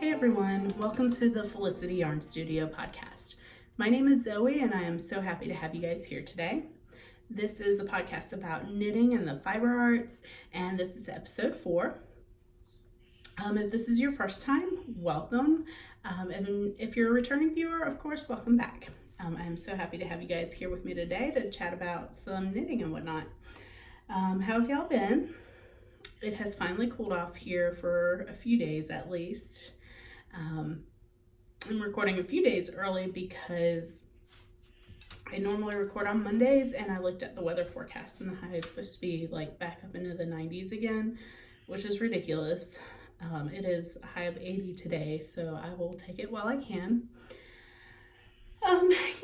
Hey everyone, welcome to the Felicity Yarn Studio podcast. My name is Zoe and I am so happy to have you guys here today. This is a podcast about knitting and the fiber arts, and this is episode 4. If this is your first time, welcome. And if you're a returning viewer, of course, welcome back. I'm so happy to have you guys here with me today to chat about some knitting and whatnot. How have y'all been? It has finally cooled off here for a few days at least. I'm recording a few days early because I normally record on Mondays, and I looked at the weather forecast and the high is supposed to be like back up into the 90s again, which is ridiculous. It is a high of 80 today, so I will take it while I can.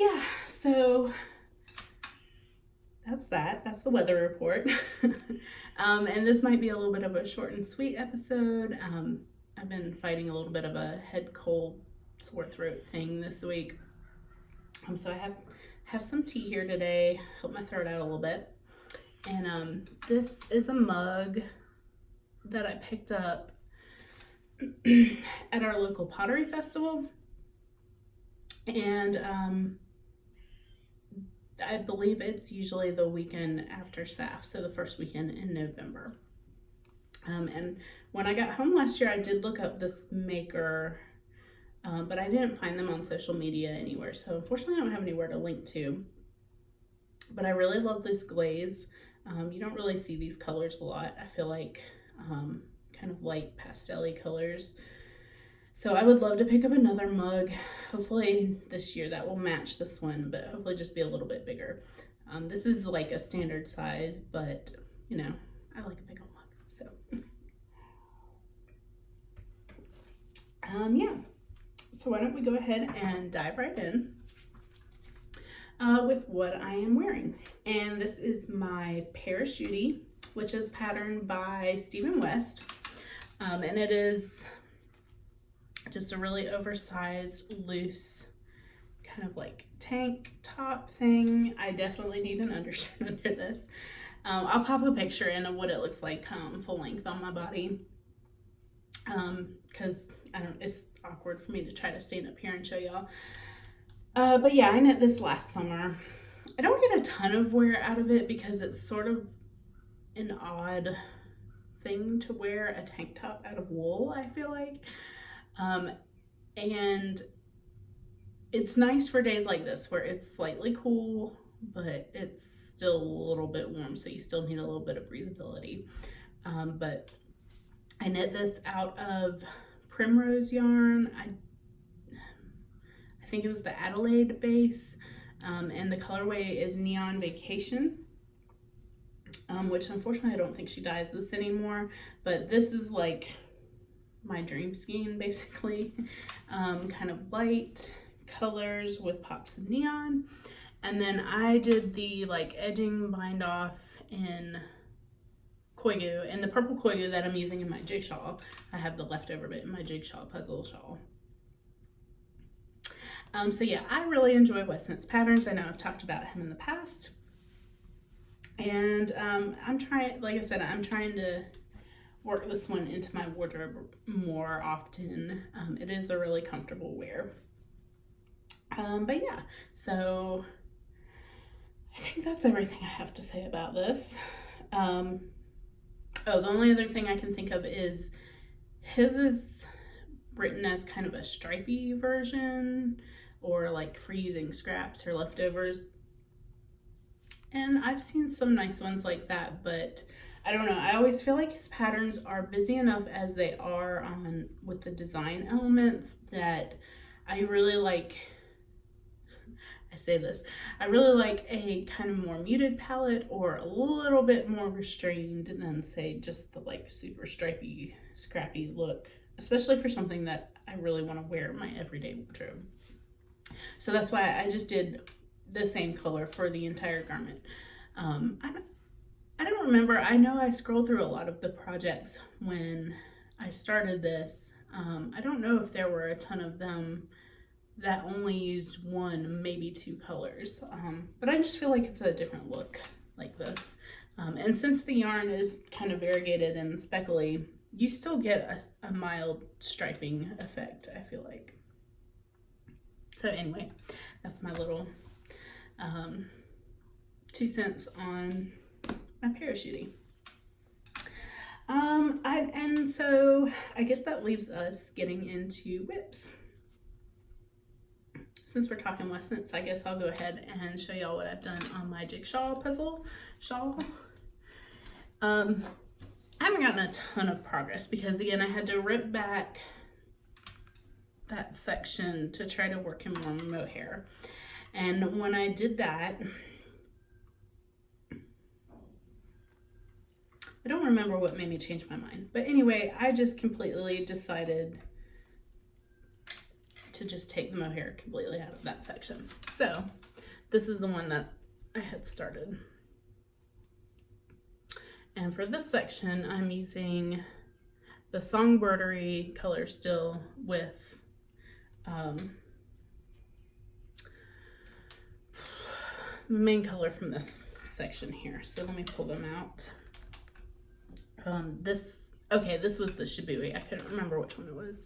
Yeah, so that's the weather report. And this might be a little bit of a short and sweet episode. I've been fighting a little bit of a head cold, sore throat thing this week. So I have some tea here today, help my throat out a little bit. And this is a mug that I picked up at our local pottery festival. And I believe it's usually the weekend after SAF, so the first weekend in November. And when I got home last year, I did look up this maker, but I didn't find them on social media anywhere. So unfortunately, I don't have anywhere to link to. But I really love this glaze. You don't really see these colors a lot. I feel like kind of light pastel-y colors. So I would love to pick up another mug. Hopefully this year that will match this one, but hopefully just be a little bit bigger. This is like a standard size, but you know, I like a big old mug, so. Yeah, so why don't we go ahead and dive right in with what I am wearing. And this is my Parachutey, which is patterned by Stephen West. And it is just a really oversized, loose, kind of like tank top thing. I definitely need an undershirt under this. I'll pop a picture in of what it looks like full length on my body. Because it's awkward for me to try to stand up here and show y'all. But yeah, I knit this last summer. I don't get a ton of wear out of it because it's sort of an odd thing to wear a tank top out of wool, I feel like. And it's nice for days like this where it's slightly cool, but it's still a little bit warm, so you still need a little bit of breathability. But I knit this out of Primrose yarn. I think it was the Adelaide base, and the colorway is Neon Vacation, which unfortunately I don't think she dyes this anymore, but this is like my dream skein basically. Kind of light colors with pops of neon. And then I did the like edging bind off in Koigu, and the purple Koigu that I'm using in my Jigshawl. I have the leftover bit in my Jigshawl puzzle shawl. So yeah, I really enjoy Westknits patterns. I know I've talked about him in the past. And I'm trying, like I said, I'm trying to work this one into my wardrobe more often. It is a really comfortable wear. But yeah, so I think that's everything I have to say about this. Oh, the only other thing I can think of is his is written as kind of a stripy version, or like for using scraps or leftovers. And I've seen some nice ones like that, but I don't know. I always feel like his patterns are busy enough as they are with the design elements that I really like. I really like a kind of more muted palette, or a little bit more restrained than say just the like super stripy, scrappy look, especially for something that I really want to wear in my everyday wardrobe. So that's why I just did the same color for the entire garment. I don't remember. I know I scrolled through a lot of the projects when I started this. I don't know if there were a ton of them that only used one, maybe two colors. But I just feel like it's a different look like this. And since the yarn is kind of variegated and speckly, you still get a mild striping effect, I feel like. So anyway, that's my little 2 cents on my Parachutey. And so I guess that leaves us getting into whips. Since we're talking Westknits, I guess I'll go ahead and show y'all what I've done on my Jigshawl puzzle shawl. I haven't gotten a ton of progress because, again, I had to rip back that section to try to work in more mohair. And when I did that, I don't remember what made me change my mind. But anyway, I just completely decided to just take the mohair completely out of that section. So this is the one that I had started. And for this section, I'm using the Songbirdery color still with the main color from this section here. So let me pull them out. This was the Shibui. I couldn't remember which one it was.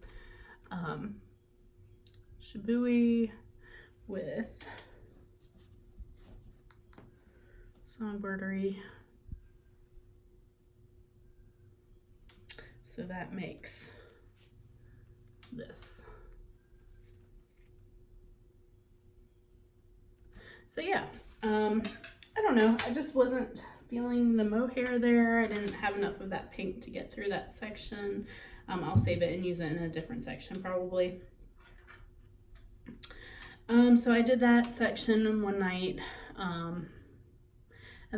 Shibui with Songbirdery. So that makes this. So yeah, I don't know. I just wasn't feeling the mohair there. I didn't have enough of that pink to get through that section. I'll save it and use it in a different section probably. So I did that section in one night. And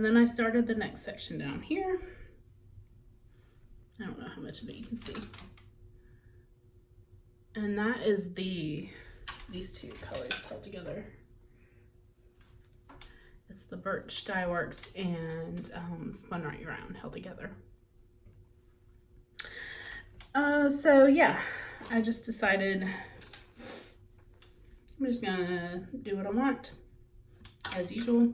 then I started the next section down here. I don't know how much of it you can see. And that is these two colors held together. It's the Birch Dye Works and Spun Right Round held together. So yeah, I just decided I'm just gonna do what I want as usual.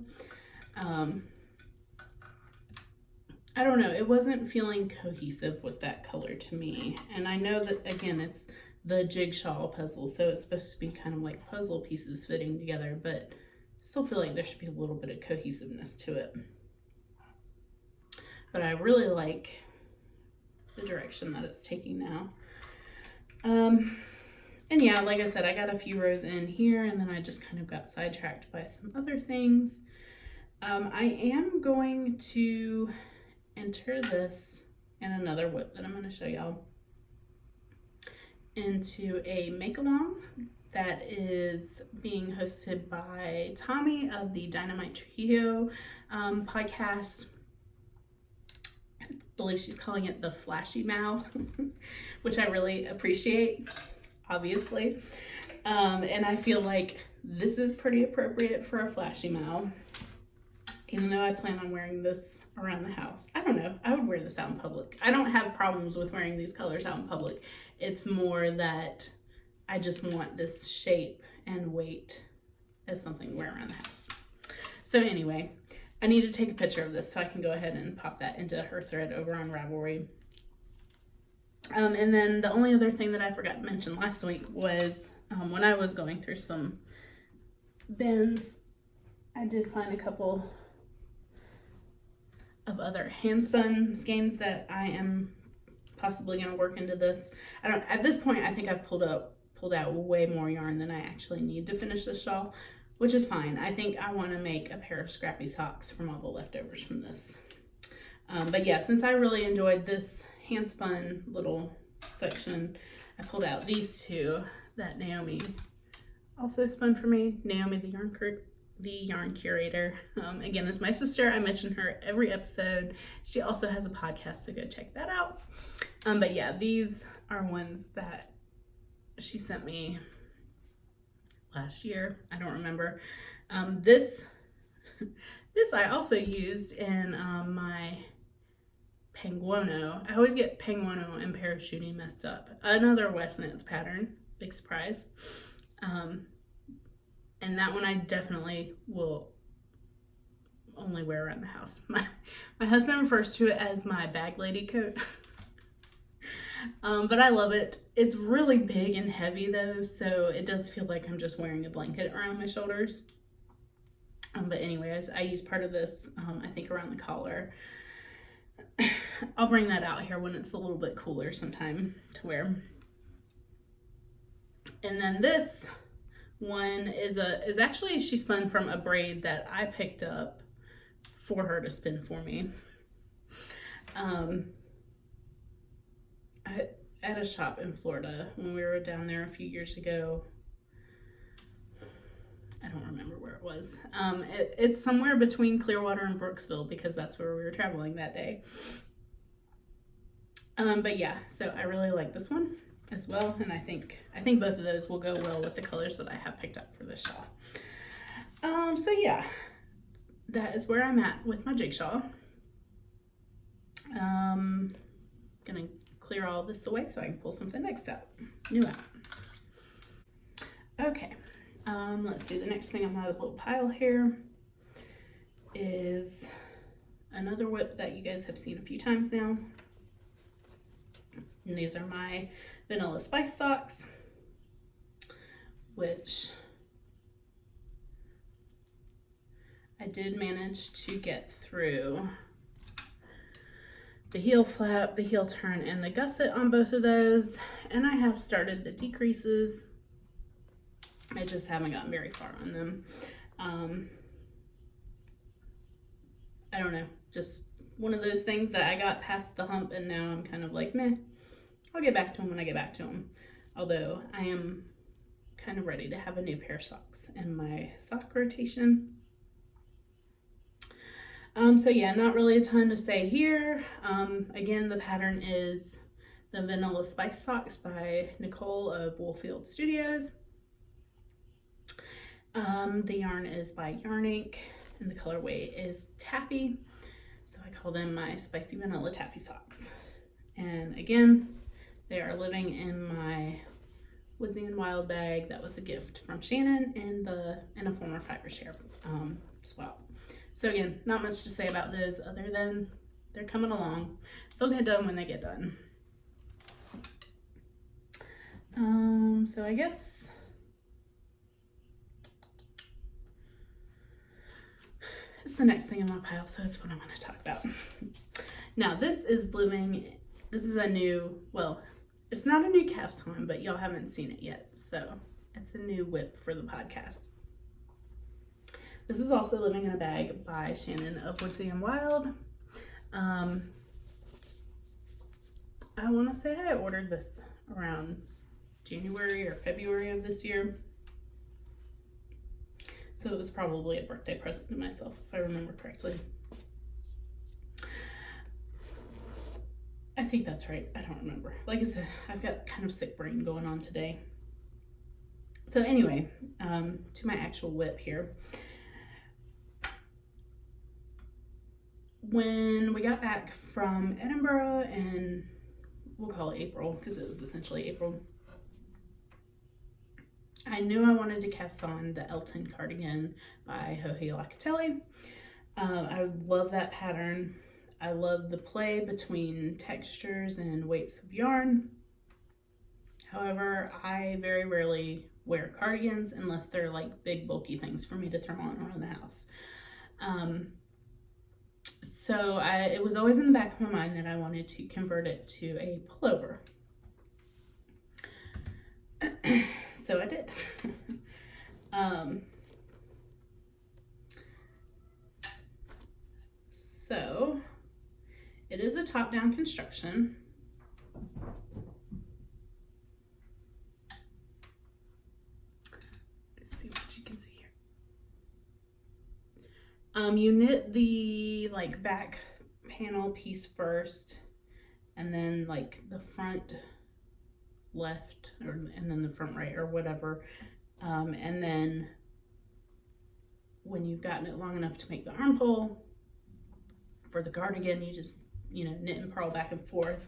I don't know, it wasn't feeling cohesive with that color to me. And I know that, again, it's the Jigshawl puzzle, so it's supposed to be kind of like puzzle pieces fitting together, but I still feel like there should be a little bit of cohesiveness to it. But I really like the direction that it's taking now. And yeah, like I said, I got a few rows in here and then I just kind of got sidetracked by some other things. I am going to enter this and another whip that I'm going to show y'all into a make-along that is being hosted by Tommy of the Dynamite Trio podcast. I believe she's calling it the Flashy Mal, which I really appreciate, obviously. And I feel like this is pretty appropriate for a Flashy Mal, even though I plan on wearing this around the house. I don't know, I would wear this out in public. I don't have problems with wearing these colors out in public. It's more that I just want this shape and weight as something to wear around the house. So anyway, I need to take a picture of this so I can go ahead and pop that into her thread over on Ravelry. And then the only other thing that I forgot to mention last week was when I was going through some bins, I did find a couple of other hand spun skeins that I am possibly going to work into this. At this point, I think I've pulled out way more yarn than I actually need to finish this shawl, which is fine. I think I want to make a pair of scrappy socks from all the leftovers from this. But yeah, since I really enjoyed this hand spun little section, I pulled out these two that Naomi also spun for me. Naomi, the yarn curator, again, is my sister. I mention her every episode. She also has a podcast, so go check that out. But yeah, these are ones that she sent me last year. I don't remember. This I also used in my Penguono. I always get Penguono and Parachutey messed up. Another Westknits pattern, big surprise. And that one I definitely will only wear around the house. My husband refers to it as my bag lady coat. But I love it. It's really big and heavy though, so it does feel like I'm just wearing a blanket around my shoulders. But anyways, I use part of this, I think around the collar. I'll bring that out here when it's a little bit cooler sometime to wear. And then this one is actually, she spun from a braid that I picked up for her to spin for me. At a shop in Florida when we were down there a few years ago. I don't remember where it was. It's somewhere between Clearwater and Brooksville because that's where we were traveling that day. But yeah, so I really like this one as well, and I think both of those will go well with the colors that I have picked up for this shawl. So yeah, that is where I'm at with my Jigshawl. Gonna clear all this away so I can pull something new out. Okay, let's see, the next thing on my little pile here is another whip that you guys have seen a few times now. And these are my Vanilla Spice socks, which I did manage to get through the heel flap, the heel turn, and the gusset on both of those, and I have started the decreases. I just haven't gotten very far on them. I don't know, just one of those things that I got past the hump and now I'm kind of like, meh, I'll get back to them when I get back to them. Although I am kind of ready to have a new pair of socks in my sock rotation. So yeah, not really a ton to say here. Again, the pattern is the Vanilla Spice Socks by Nicole of Woolfield Studios. The yarn is by Yarn Ink and the colorway is Taffy. So I call them my Spicy Vanilla Taffy Socks. And again, they are living in my Woodsy and Wild bag. That was a gift from Shannon in a former fiber share swap. So again, not much to say about those other than they're coming along. They'll get done when they get done. So I guess it's the next thing in my pile, so that's what I'm going to talk about. Now this is a new, well, it's not a new cast on, but y'all haven't seen it yet, so it's a new whip for the podcast. This is also living in a bag by Shannon of Woodsy and Wild. I want to say I ordered this around January or February of this year. So it was probably a birthday present to myself, if I remember correctly. I think that's right. I don't remember. Like I said, I've got kind of sick brain going on today. So anyway, to my actual whip here. When we got back from Edinburgh in, we'll call it April, because it was essentially April, I knew I wanted to cast on the Elton cardigan by Locatelli. I love that pattern. I love the play between textures and weights of yarn. However, I very rarely wear cardigans unless they're like big bulky things for me to throw on around the house. So it was always in the back of my mind that I wanted to convert it to a pullover. So I did. So it is a top-down construction. Let's see what you can see here. You knit the like back panel piece first, and then like the front left, and then the front right, or whatever. And then when you've gotten it long enough to make the armhole for the cardigan, you just, knit and purl back and forth.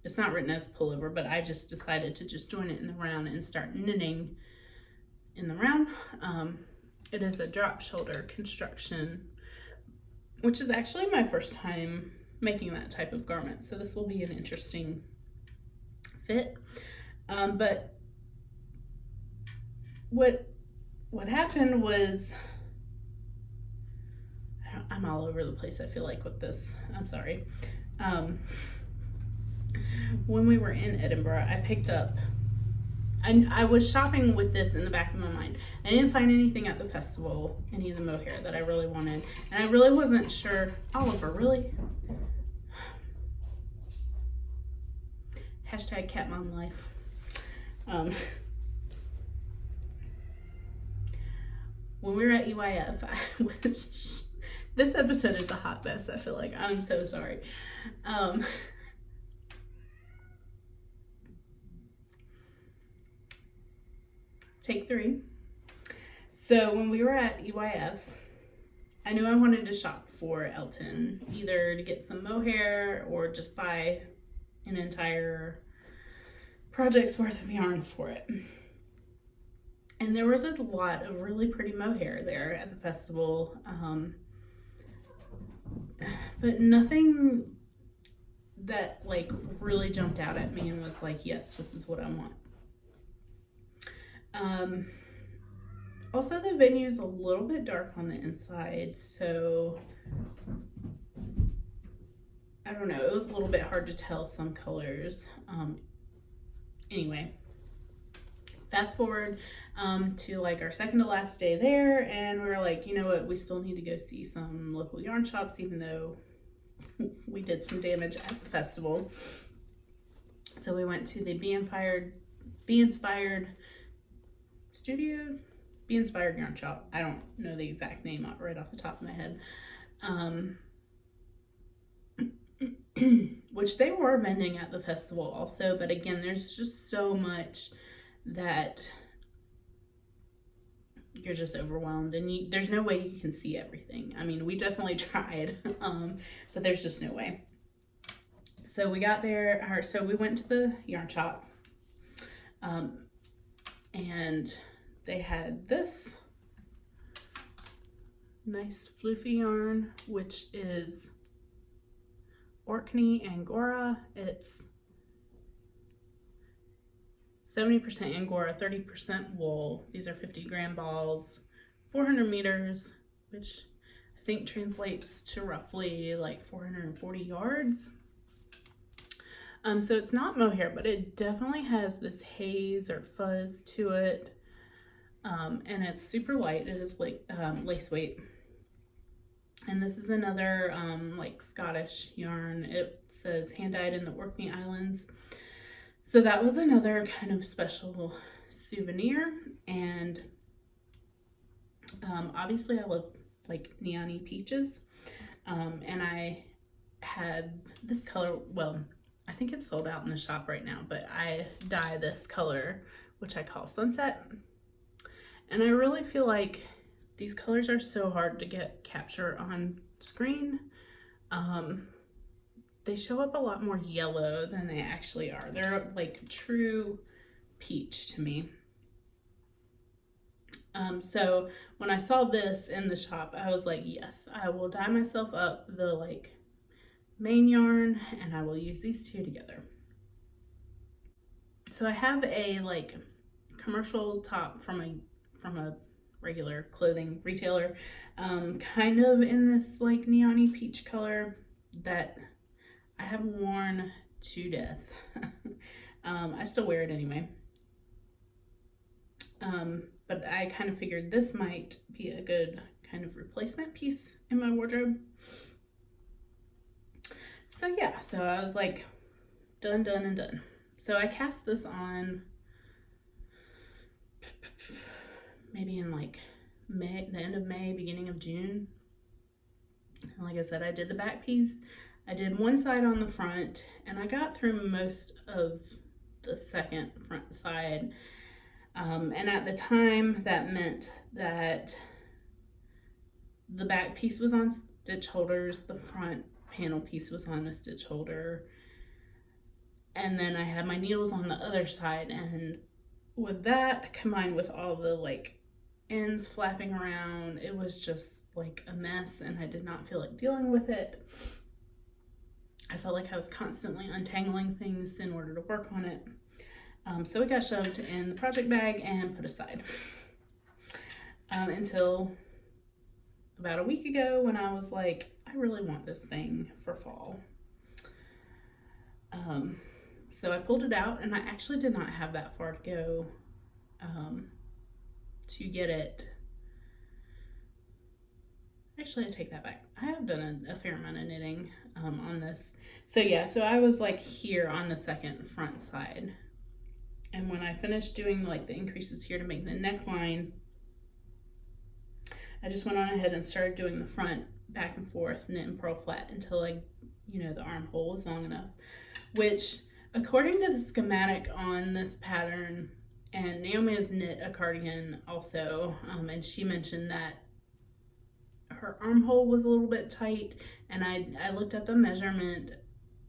It's not written as pullover, but I just decided to just join it in the round and start knitting in the round. It is a drop shoulder construction which is actually my first time making that type of garment. So this will be an interesting fit. But what happened was, I'm all over the place, I feel like, with this. I'm sorry. When we were in Edinburgh, I picked up, I was shopping with this in the back of my mind. I didn't find anything at the festival, any of the mohair that I really wanted. And I really wasn't sure. Oliver, really? Hashtag cat mom life. When we were at EYF, this episode is a hot mess, I feel like. I'm so sorry. Take 3. So when we were at EYF, I knew I wanted to shop for Elton, either to get some mohair or just buy an entire project's worth of yarn for it. And there was a lot of really pretty mohair there at the festival, but nothing that like really jumped out at me and was like, yes, this is what I want. Also the venue's a little bit dark on the inside, so I don't know, it was a little bit hard to tell some colors. Anyway, fast forward to like our second to last day there, and we were like, you know what, we still need to go see some local yarn shops, even though we did some damage at the festival. So we went to the Be Inspired Yarn Shop. I don't know the exact name right off the top of my head. Which they were vending at the festival also, but again, there's just so much that you're just overwhelmed, and there's no way you can see everything. I mean, we definitely tried, but there's just no way. So we got there, so we went to the yarn shop, and they had this nice floofy yarn, which is Orkney Angora. It's 70% Angora, 30% wool. These are 50-gram balls, 400 meters, which I think translates to roughly like 440 yards. So it's not mohair, but it definitely has this haze or fuzz to it. And it's super light. It is like lace weight. And this is another like Scottish yarn. It says hand dyed in the Orkney Islands. So that was another kind of special souvenir. And obviously I love like neon-y peaches. And I had this color, well, I think it's sold out in the shop right now, but I dye this color, which I call Sunset. And I really feel like these colors are so hard to get capture on screen. They show up a lot more yellow than they actually are. They're like true peach to me. So when I saw this in the shop, I was like, yes, I will dye myself up the like main yarn, and I will use these two together. So I have a like commercial top from a regular clothing retailer, kind of in this like neon-y peach color that I have worn to death. I still wear it anyway. But I kind of figured this might be a good kind of replacement piece in my wardrobe. So yeah, so I was like, done. So I cast this on maybe in like May, the end of May, beginning of June. And like I said, I did the back piece. I did one side on the front, and I got through most of the second front side. And at the time, that meant that the back piece was on stitch holders, the front panel piece was on a stitch holder, and then I had my needles on the other side. And with that, combined with all the like ends flapping around, it was just like a mess, and I did not feel like dealing with it. I felt like I was constantly untangling things in order to work on it. So it got shoved in the project bag and put aside until about a week ago when I was like, I really want this thing for fall. So I pulled it out, and I actually did not have that far to go to get it. Actually, I take that back. I have done a fair amount of knitting on this. So yeah, so I was like here on the second front side. And when I finished doing like the increases here to make the neckline, I just went on ahead and started doing the front back and forth, knit and purl flat until the armhole was long enough, which according to the schematic on this pattern, and Naomi has knit a cardigan also, and she mentioned that her armhole was a little bit tight, and I looked at the measurement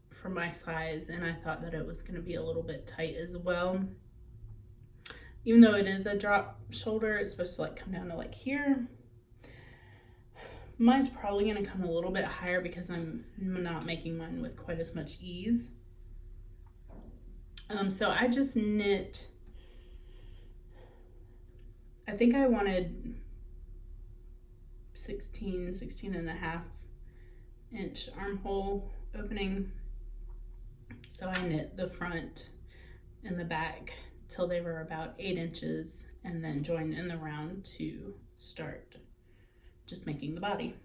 for my size, and I thought that it was going to be a little bit tight as well. Even though it is a drop shoulder, it's supposed to like come down to like here. Mine's probably going to come a little bit higher because I'm not making mine with quite as much ease. So I just knit, I think I wanted 16 and a half inch armhole opening. So I knit the front and the back till they were about 8 inches, and then joined in the round to start just making the body.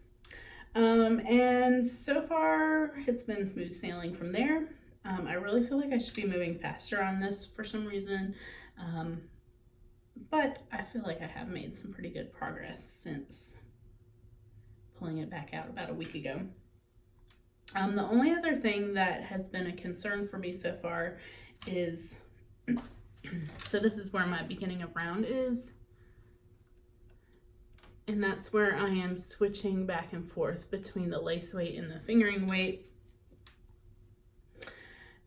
And so far it's been smooth sailing from there. I really feel like I should be moving faster on this for some reason, but I feel like I have made some pretty good progress since pulling it back out about a week ago. The only other thing that has been a concern for me so far is, so this is where my beginning of round is, and that's where I am switching back and forth between the lace weight and the fingering weight.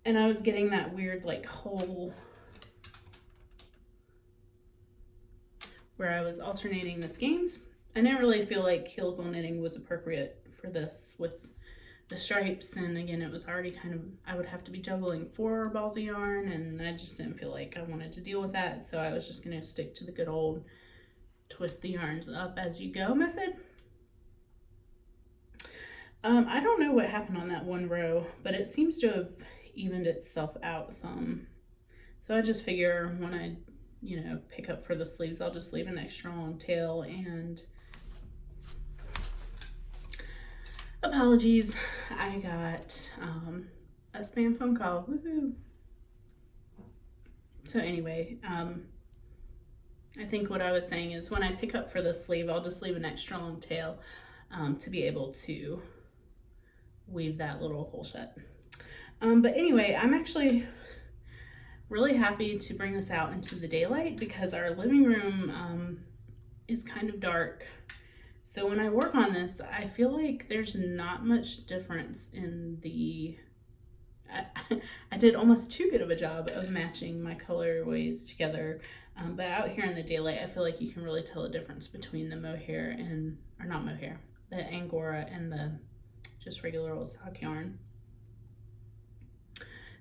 And I was getting that weird like hole where I was alternating the skeins. I didn't really feel like helical knitting was appropriate for this with the stripes, and again it was already kind of, I would have to be juggling 4 balls of yarn, and I just didn't feel like I wanted to deal with that, so I was just going to stick to the good old twist the yarns up as you go method. I don't know what happened on that one row, but it seems to have evened itself out some, so I just figure when I pick up for the sleeves, I'll just leave an extra long tail. And apologies, I got a spam phone call. Woohoo! So anyway, I think what I was saying is when I pick up for the sleeve, I'll just leave an extra long tail to be able to weave that little hole shut. But anyway, I'm actually really happy to bring this out into the daylight because our living room is kind of dark. So when I work on this, I feel like there's not much difference in the, I did almost too good of a job of matching my colorways together. But out here in the daylight, I feel like you can really tell the difference between the mohair and, or not mohair, the Angora and the just regular old sock yarn.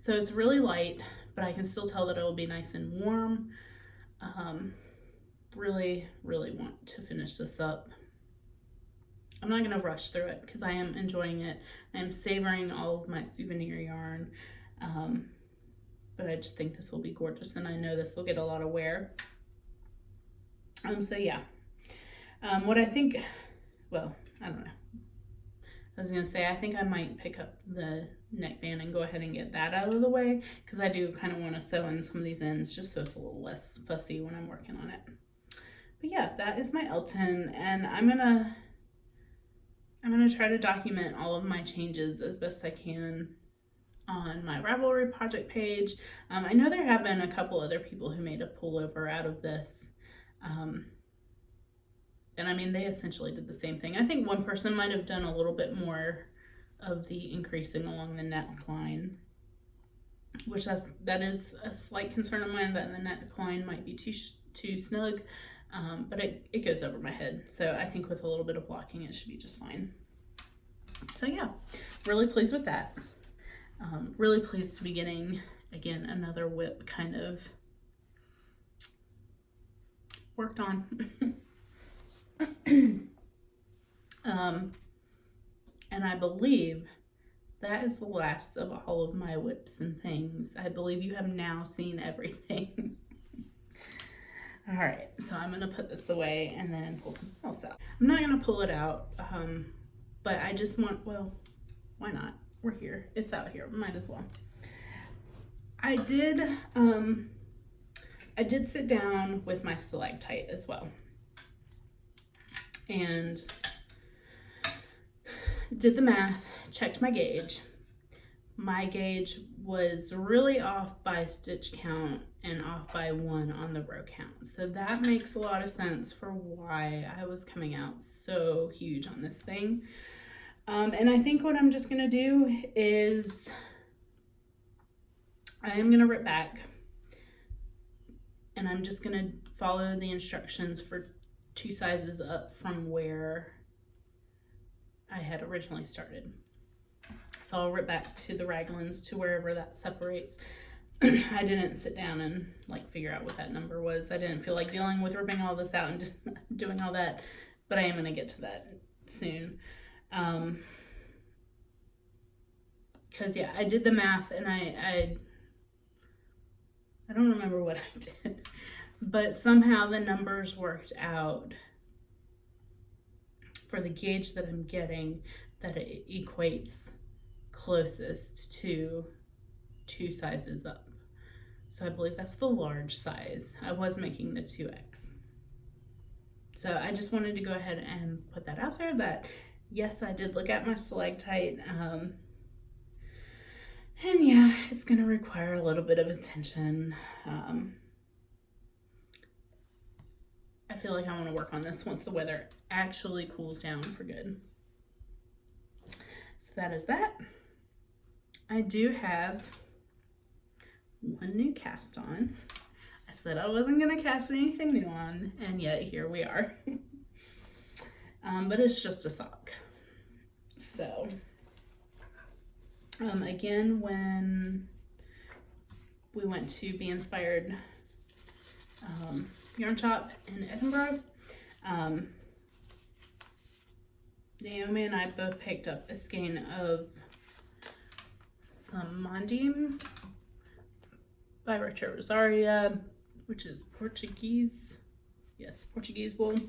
So it's really light, but I can still tell that it will be nice and warm. Really want to finish this up. I'm not gonna rush through it because I am enjoying it. I am savoring all of my souvenir yarn, but I just think this will be gorgeous, and I know this will get a lot of wear. So yeah, what I think, well, I don't know. I was gonna say, I think I might pick up the neckband and go ahead and get that out of the way because I do kind of want to sew in some of these ends just so it's a little less fussy when I'm working on it. But yeah, that is my Elton, and I'm gonna try to document all of my changes as best I can on my Ravelry project page. I know there have been a couple other people who made a pullover out of this. And I mean, they essentially did the same thing. I think one person might have done a little bit more of the increasing along the neckline, which that is a slight concern of mine, that the neckline might be too snug. but it goes over my head. So I think with a little bit of blocking, it should be just fine. So yeah, really pleased with that. Really pleased to be getting, again, another whip kind of worked on. And I believe that is the last of all of my whips and things. I believe you have now seen everything. All right, so I'm gonna put this away and then pull something else out. I'm not gonna pull it out, but I just want, well, why not? We're here, it's out here, might as well. I did sit down with my Stalactite as well and did the math, checked my gauge. My gauge was really off by stitch count and off by 1 on the row count. So that makes a lot of sense for why I was coming out so huge on this thing. And I think what I'm just gonna do is I am gonna rip back and I'm just gonna follow the instructions for 2 sizes up from where I had originally started. So I'll rip back to the raglans to wherever that separates. I didn't sit down and like figure out what that number was. I didn't feel like dealing with ripping all this out and just doing all that, but I am gonna get to that soon. Cause yeah, I did the math and I don't remember what I did, but somehow the numbers worked out for the gauge that I'm getting that it equates closest to 2 sizes up. So I believe that's the large size. I was making the 2X. So I just wanted to go ahead and put that out there that yes, I did look at my Stalactite. And yeah, it's gonna require a little bit of attention. I feel like I want to work on this once the weather actually cools down for good. So that is that. I do have 1 new cast on. I said I wasn't gonna cast anything new on, and yet here we are. But it's just a sock. So, again, when we went to Be Inspired yarn shop in Edinburgh, Naomi and I both picked up a skein of some Mondim by Retrosaria, which is Portuguese. Yes, Portuguese wool.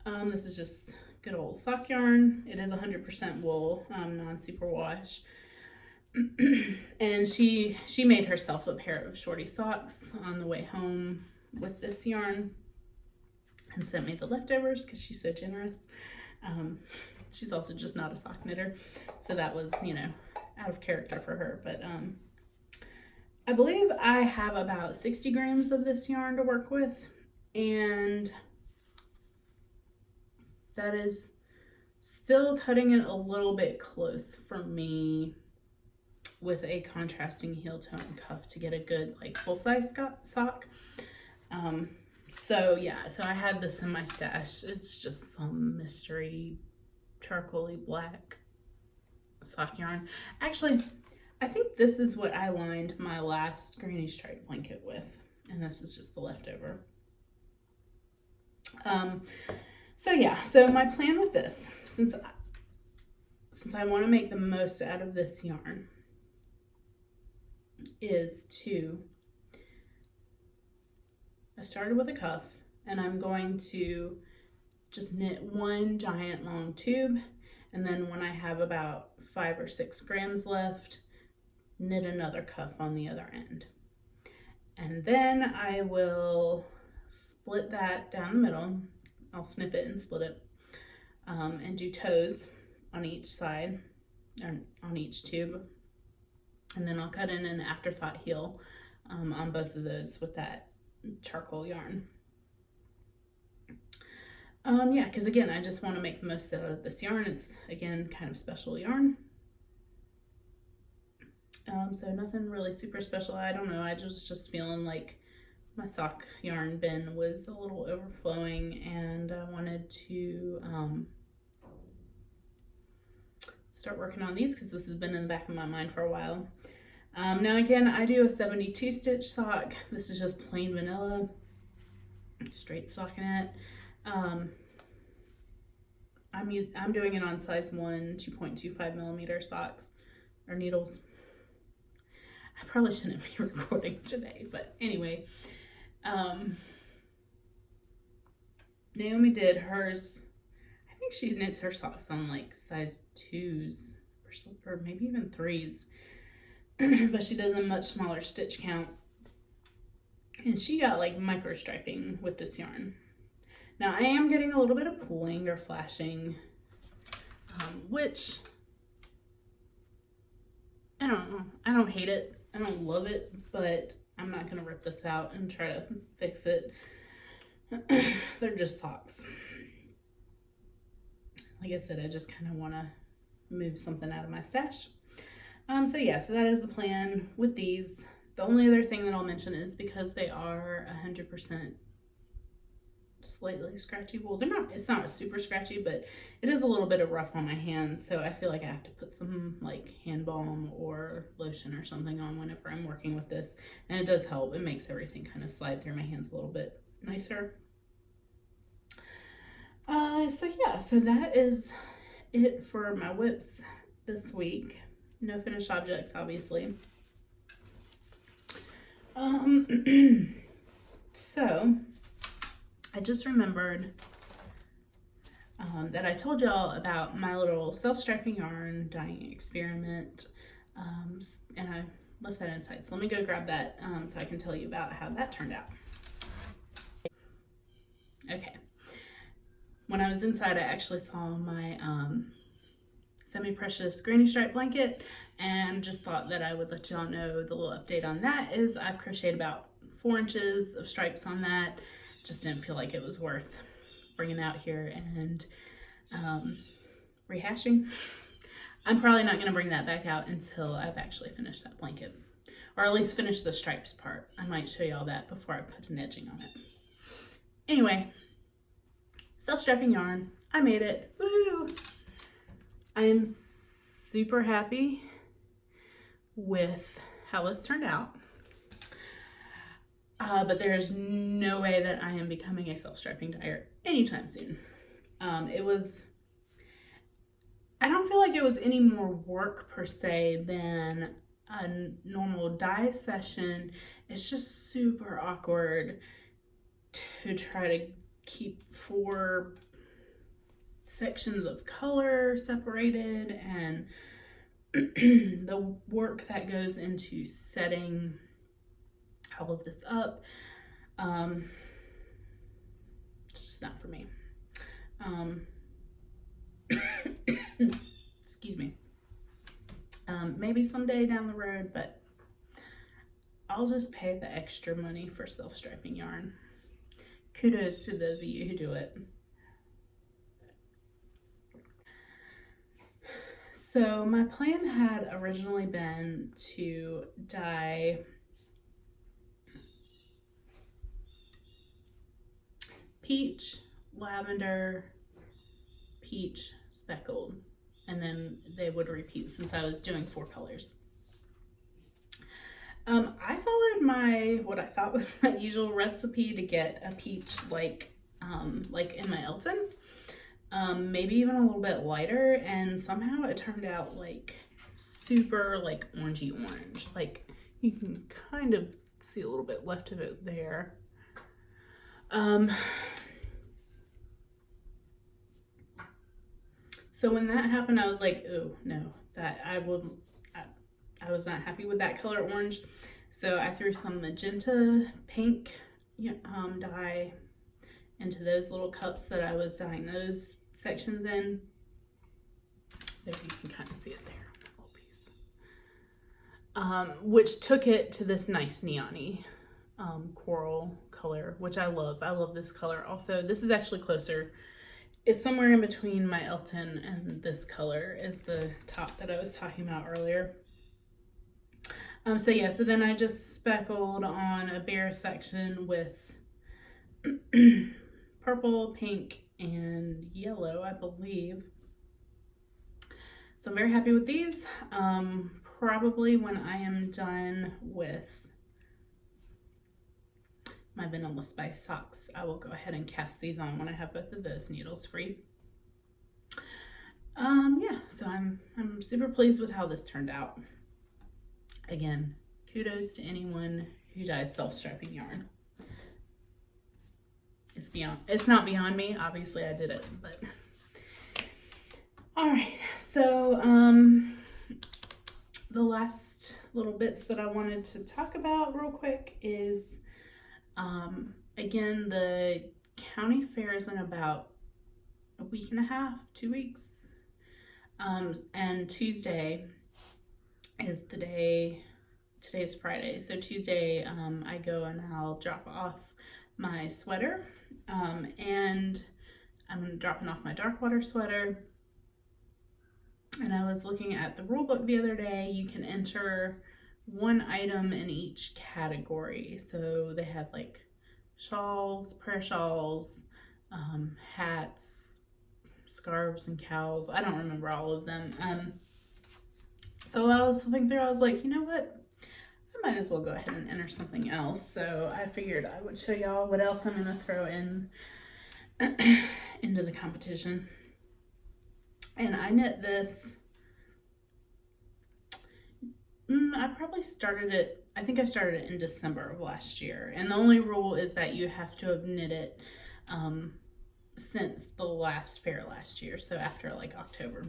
This is just good old sock yarn. It is 100% wool, non-superwash. And she made herself a pair of shorty socks on the way home with this yarn and sent me the leftovers because she's so generous. She's also just not a sock knitter, so that was, you know, out of character for her. But I believe I have about 60 grams of this yarn to work with, and that is still cutting it a little bit close for me with a contrasting heel tone cuff to get a good like full-size sock. So yeah, so I had this in my stash. It's just some mystery charcoaly black sock yarn. Actually, I think this is what I lined my last granny striped blanket with, and this is just the leftover. So yeah, so my plan with this, since I want to make the most out of this yarn, is I started with a cuff, and I'm going to just knit 1 giant long tube, and then when I have about 5 or 6 grams left, knit another cuff on the other end. And then I will split that down the middle. I'll snip it and split it, and do toes on each side, or on each tube. And then I'll cut in an afterthought heel on both of those with that charcoal yarn. Yeah, because again, I just want to make the most out of this yarn. It's, again, kind of special yarn. So nothing really super special. I don't know, I was just feeling like my sock yarn bin was a little overflowing, and I wanted to start working on these because this has been in the back of my mind for a while. Now again, I do a 72 stitch sock. This is just plain vanilla, straight stockinette. I'm doing it on size 1 2.25 millimeter socks or needles. I probably shouldn't be recording today, but anyway, Naomi did hers. I think she knits her socks on like size 2s or maybe even 3s, but she does a much smaller stitch count, and she got like micro striping with this yarn. Now I am getting a little bit of pooling or flashing, which I don't know. I don't hate it. I don't love it, but I'm not gonna rip this out and try to fix it. They're just socks. Like I said, I just kind of want to move something out of my stash. So yeah, so that is the plan with these. The only other thing that I'll mention is because they are 100% slightly scratchy wool. It's not super scratchy, but it is a little bit of rough on my hands, so I feel like I have to put some like hand balm or lotion or something on whenever I'm working with this, and it does help. It makes everything kind of slide through my hands a little bit nicer. So yeah, so that is it for my whips this week. No finished objects, obviously. So I just remembered that I told y'all about my little self-striping yarn dyeing experiment, and I left that inside. So let me go grab that so I can tell you about how that turned out. Okay. When I was inside, I actually saw my semi-precious granny stripe blanket, and just thought that I would let y'all know the little update on that is I've crocheted about 4 inches of stripes on that. Just didn't feel like it was worth bringing out here and rehashing. I'm probably not going to bring that back out until I've actually finished that blanket, or at least finish the stripes part. I might show y'all that before I put an edging on it. Anyway, self-striping yarn, I made it. Woo! I am super happy with how this turned out. But there's no way that I am becoming a self-striping dyer anytime soon. I don't feel like it was any more work per se than a normal dye session. It's just super awkward to try to keep 4 sections of color separated, and the work that goes into setting all of this up. It's just not for me. Excuse me. Maybe someday down the road, but I'll just pay the extra money for self-striping yarn. Kudos to those of you who do it. So my plan had originally been to dye peach, lavender, peach, speckled, and then they would repeat since I was doing 4 colors. I followed what I thought was my usual recipe to get a peach like in my Elton, maybe even a little bit lighter, and somehow it turned out like super like orangey orange. Like you can kind of see a little bit left of it there. So when that happened, I was like, oh no, I was not happy with that color orange. So I threw some magenta pink dye into those little cups that I was dyeing those sections in. There, you can kind of see it there, that little piece. Which took it to this nice neon-y coral color, which I love. I love this color. Also, this is actually closer. It's somewhere in between my Elton and this color is the top that I was talking about earlier. So yeah, so then I just speckled on a bare section with purple, pink, and yellow, I believe. So I'm very happy with these. Probably when I am done with my Vanilla Spice socks, I will go ahead and cast these on when I have both of those needles free. Yeah, so I'm super pleased with how this turned out. Again, kudos to anyone who dyes self-striping yarn. It's not beyond me. Obviously I did it, but all right. So the last little bits that I wanted to talk about real quick is again, the county fair is in about a week and a half, 2 weeks. And Tuesday is the day. Today's Friday, so Tuesday I go and I'll drop off my sweater, and I'm dropping off my dark water sweater. And I was looking at the rule book the other day. You can enter one item in each category. So they had like shawls, prayer shawls, hats, scarves, and cowls. I don't remember all of them. So I was flipping through, I was like, you know what? I might as well go ahead and enter something else. So I figured I would show y'all what else I'm gonna throw in into the competition. And I knit this, I probably started it, I think I started it in December of last year. And the only rule is that you have to have knit it since the last fair last year. So after like October.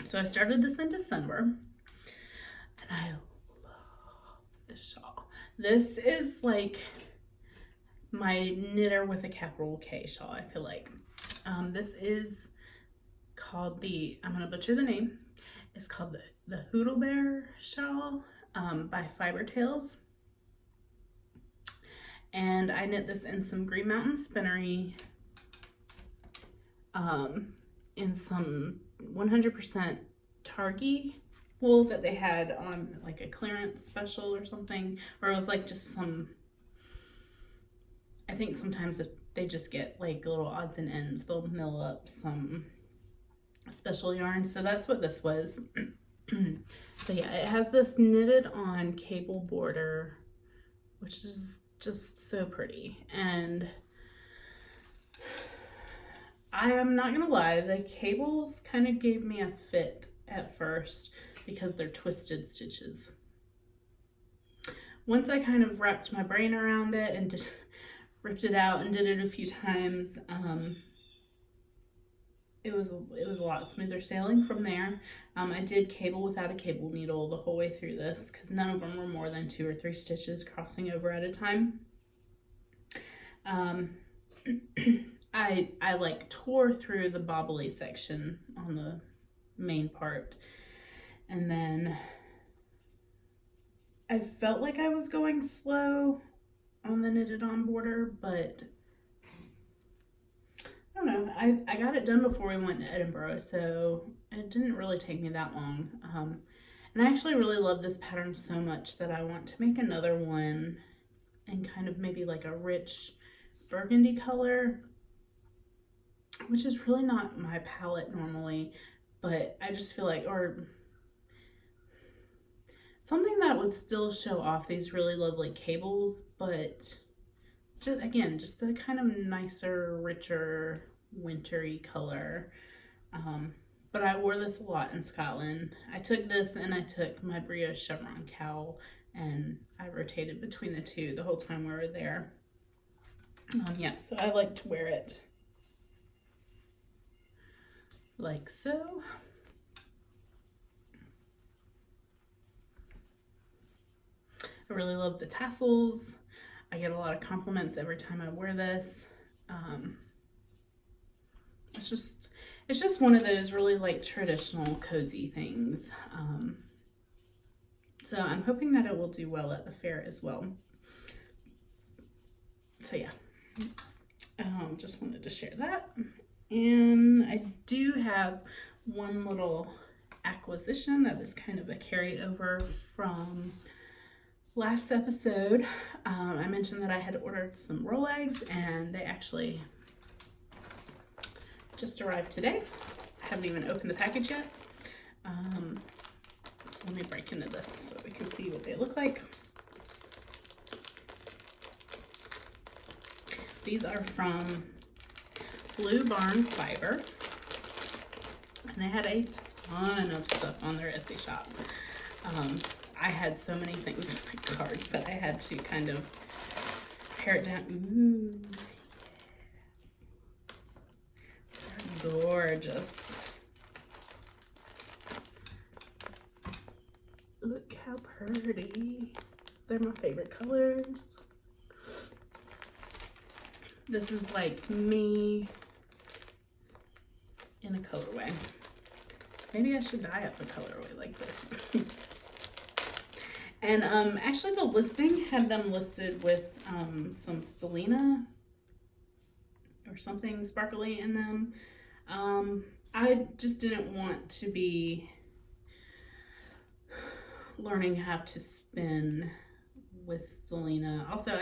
So I started this in December. And I love this shawl. This is like my knitter with a capital K shawl, I feel like. This is called the, I'm gonna butcher the name, it's called the Hyldebær Shawl by Fiber Tales. And I knit this in some Green Mountain Spinnery, in some 100% Targhee wool that they had on like a clearance special or something, or it was like just some, I think sometimes if they just get like little odds and ends, they'll mill up some special yarn. So that's what this was. So yeah, it has this knitted on cable border, which is just so pretty. And I am not gonna lie, the cables kind of gave me a fit at first because they're twisted stitches. Once I kind of wrapped my brain around it and ripped it out and did it a few times, it was a lot smoother sailing from there. I did cable without a cable needle the whole way through this because none of them were more than 2 or 3 stitches crossing over at a time. I like tore through the bobbly section on the main part, and then I felt like I was going slow on the knitted on border, but I don't know. I got it done before we went to Edinburgh, so it didn't really take me that long. And I actually really love this pattern so much that I want to make another one in kind of maybe like a rich burgundy color, which is really not my palette normally, but I just feel like, or something that would still show off these really lovely cables, but just, again, just a kind of nicer, richer, wintry color. But I wore this a lot in Scotland. I took this and I took my brioche chevron cowl, and I rotated between the two the whole time we were there. Yeah, so I like to wear it like so. I really love the tassels. I get a lot of compliments every time I wear this. It's just one of those really like traditional cozy things. So I'm hoping that it will do well at the fair as well. So yeah, just wanted to share that. And I do have one little acquisition that is kind of a carryover from last episode. I mentioned that I had ordered some roll eggs, and they actually just arrived today. I haven't even opened the package yet. So let me break into this so we can see what they look like. These are from Blue Barn Fiber, and they had a ton of stuff on their Etsy shop. I had so many things in my cart, but I had to kind of pare it down. Ooh, yes. These are gorgeous. Look how pretty. They're my favorite colors. This is like me in a colorway. Maybe I should dye up a colorway like this. And actually the listing had them listed with some Stellina or something sparkly in them. I just didn't want to be learning how to spin with Stellina. Also,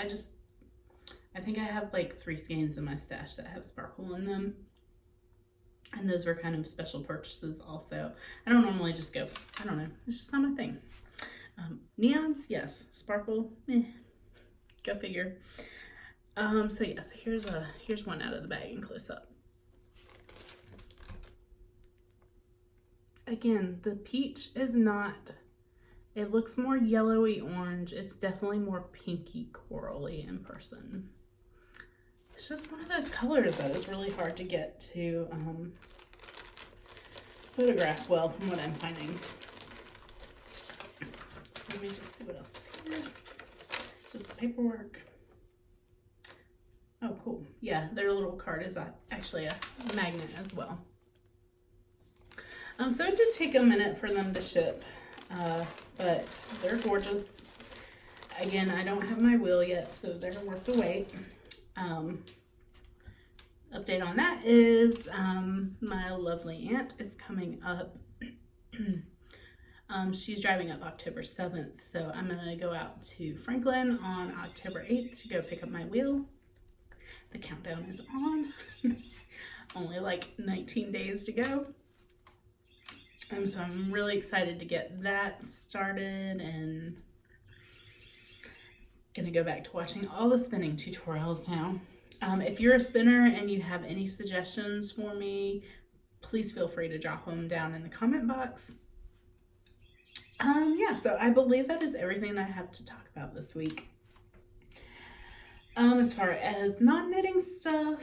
I think I have like 3 skeins in my stash that have sparkle in them. And those were kind of special purchases also. I don't normally just go, I don't know, it's just not my thing. Neons, yes. Sparkle, go figure. So yes, here's one out of the bag in close up. Again, the peach is not, it looks more yellowy orange. It's definitely more pinky corally in person. It's just one of those colors that is really hard to get to photograph well from what I'm finding. Let me just see what else is here. Just the paperwork. Oh, cool. Yeah, their little card is actually a magnet as well. So it did take a minute for them to ship, but they're gorgeous. Again, I don't have my wheel yet, so they're worth the wait. Update on that is my lovely aunt is coming up. She's driving up October 7th, so I'm going to go out to Franklin on October 8th to go pick up my wheel. The countdown is on. Only like 19 days to go. So I'm really excited to get that started and gonna go back to watching all the spinning tutorials now. If you're a spinner and you have any suggestions for me, please feel free to drop them down in the comment box. Yeah, so I believe that is everything I have to talk about this week. As far as non-knitting stuff,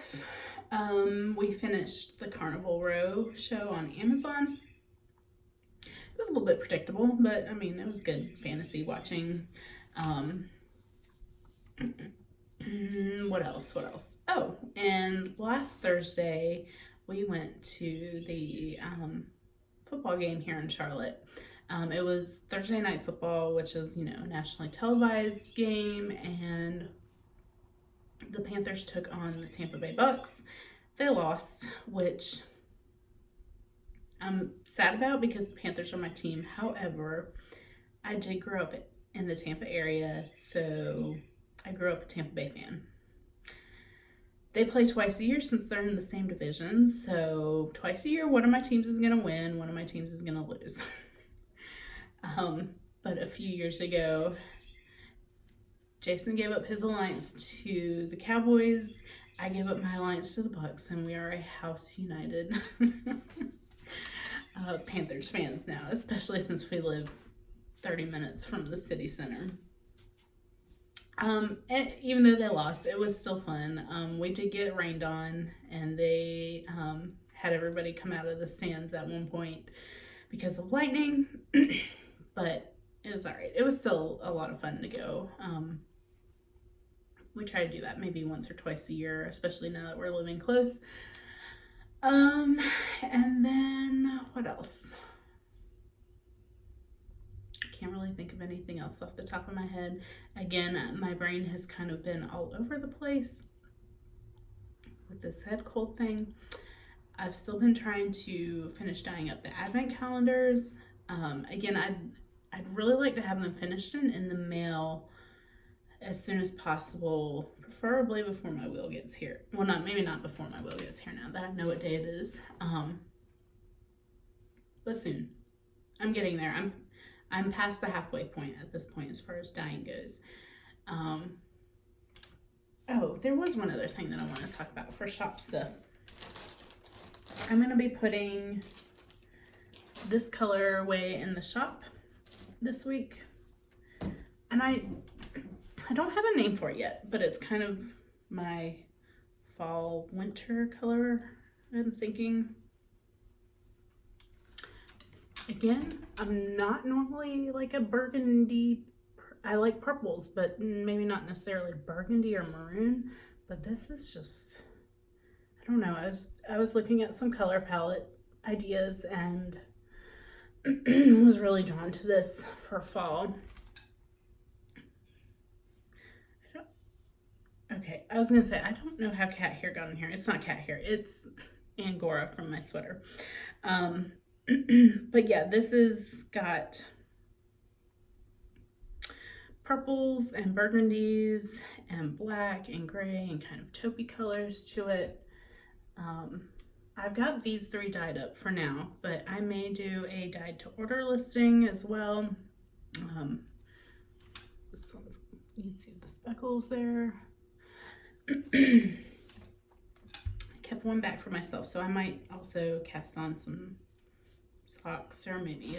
we finished the Carnival Row show on Amazon. It was a little bit predictable, but I mean, it was good fantasy watching. What else? Oh, and last Thursday, we went to the football game here in Charlotte. It was Thursday night football, which is, you know, a nationally televised game, and the Panthers took on the Tampa Bay Bucks. They lost, which I'm sad about because the Panthers are my team. However, I did grow up in the Tampa area, so I grew up a Tampa Bay fan. They play twice a year since they're in the same division, so twice a year one of my teams is going to win, one of my teams is going to lose. But a few years ago, Jason gave up his alliance to the Cowboys. I gave up my alliance to the Bucks, and we are a house united Panthers fans now, especially since we live 30 minutes from the city center. And even though they lost, it was still fun. We did get rained on, and they had everybody come out of the stands at one point because of lightning, but it was all right. It was still a lot of fun to go. We try to do that maybe once or twice a year, especially now that we're living close. And then what else? Can't really think of anything else off the top of my head. Again, my brain has kind of been all over the place with this head cold thing. I've still been trying to finish dyeing up the advent calendars. Again, I'd really like to have them finished and in the mail as soon as possible, preferably before my wheel gets here. Well, maybe not before my wheel gets here now that I know what day it is. But soon. I'm getting there. I'm past the halfway point at this point as far as dyeing goes. Oh, there was one other thing that I want to talk about for shop stuff. I'm going to be putting this colorway in the shop this week. And I don't have a name for it yet, but it's kind of my fall winter color, I'm thinking. Again, I'm not normally like a burgundy. I like purples, but maybe not necessarily burgundy or maroon. But this is just, I don't know. I was looking at some color palette ideas and was really drawn to this for fall. Okay, I was gonna say, I don't know how cat hair got in here. It's not cat hair, it's Angora from my sweater. But yeah, this has got purples and burgundies and black and gray and kind of taupey colors to it. I've got these 3 dyed up for now, but I may do a dyed to order listing as well. This one's, you can see the speckles there. I kept one back for myself, so I might also cast on some socks, or maybe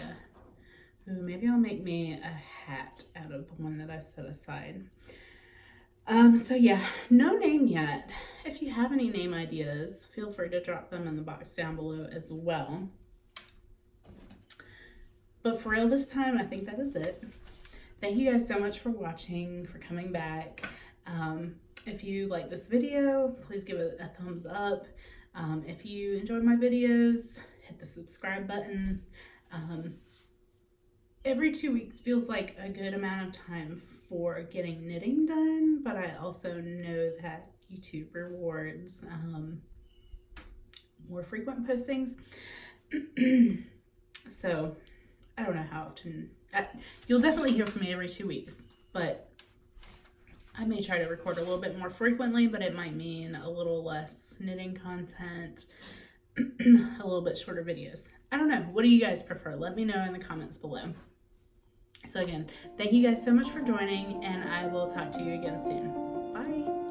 maybe I'll make me a hat out of the one that I set aside. So yeah, no name yet. If you have any name ideas, feel free to drop them in the box down below as well. But for real this time, I think that is it. Thank you guys so much for watching, for coming back. If you like this video, please give it a thumbs up. If you enjoyed my videos, hit the subscribe button. Every 2 weeks feels like a good amount of time for getting knitting done, but I also know that YouTube rewards more frequent postings. So I don't know how often. You'll definitely hear from me every 2 weeks, but I may try to record a little bit more frequently, but it might mean a little less knitting content, a little bit shorter videos. I don't know. What do you guys prefer? Let me know in the comments below. So again, thank you guys so much for joining, and I will talk to you again soon. Bye.